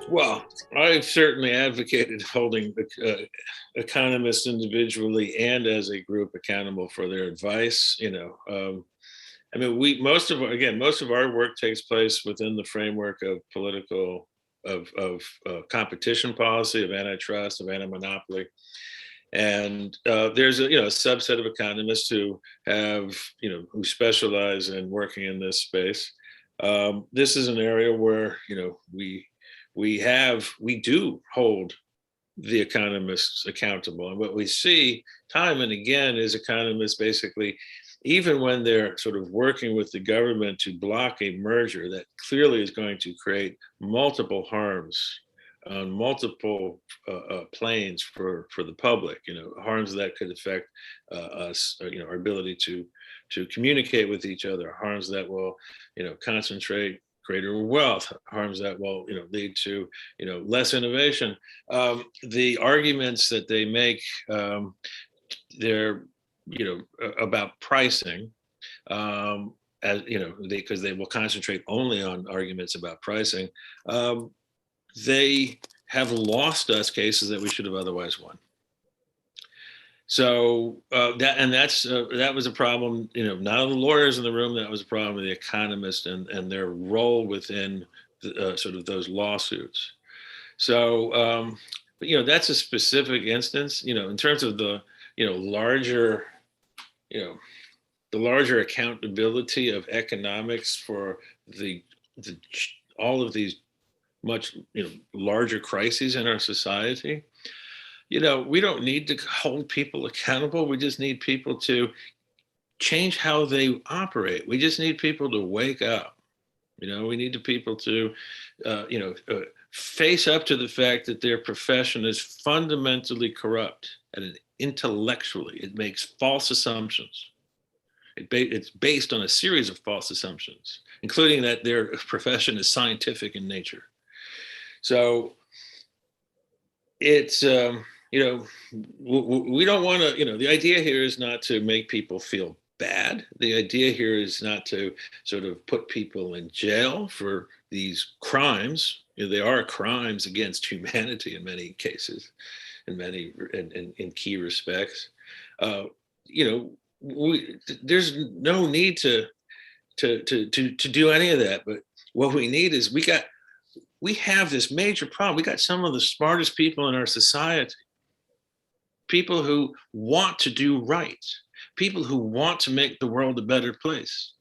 Well, I've certainly advocated holding economists individually and as a group accountable for their advice. I mean, most of our work takes place within the framework of political, of competition policy, of antitrust, of anti-monopoly, and there's a subset of economists who who specialize in working in this space. This is an area where we do hold the economists accountable. And what we see time and again is economists basically, even when they're sort of working with the government to block a merger that clearly is going to create multiple harms on multiple planes for the public, harms that could affect us, our ability to communicate with each other, harms that will, concentrate greater wealth, harms that will lead to less innovation. The arguments that they make, they're about pricing, as because they will concentrate only on arguments about pricing. They have lost us cases that we should have otherwise won. So that was a problem, not of the lawyers in the room. That was a problem of the economists and their role within sort of those lawsuits. So, that's a specific instance. In terms of the larger, the larger accountability of economics for the all of these much larger crises in our society. We don't need to hold people accountable. We just need people to change how they operate. We just need people to wake up. We need people to, face up to the fact that their profession is fundamentally corrupt and intellectually. It makes false assumptions. It's based on a series of false assumptions, including that their profession is scientific in nature. So it's, we don't want to, the idea here is not to make people feel bad. The idea here is not to sort of put people in jail for these crimes. They are crimes against humanity in many cases, in key respects. There's no need to do any of that. But what we need is we have this major problem. We got some of the smartest people in our society, people who want to do right, people who want to make the world a better place.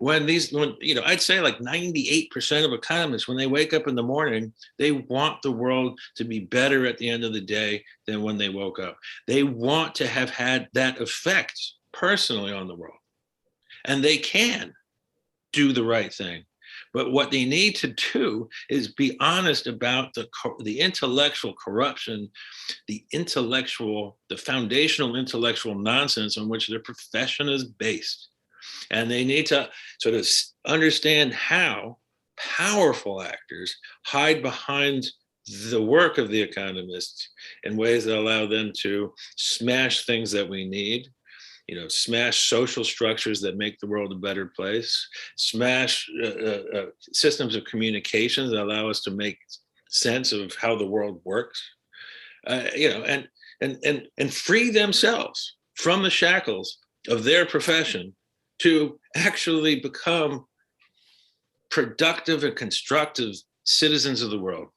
I'd say like 98% of economists, when they wake up in the morning, they want the world to be better at the end of the day than when they woke up. They want to have had that effect personally on the world. And they can do the right thing. But what they need to do is be honest about the intellectual corruption, the foundational intellectual nonsense on which their profession is based. And they need to sort of understand how powerful actors hide behind the work of the economists in ways that allow them to smash things that we need, smash social structures that make the world a better place, smash systems of communication that allow us to make sense of how the world works, and free themselves from the shackles of their profession to actually become productive and constructive citizens of the world.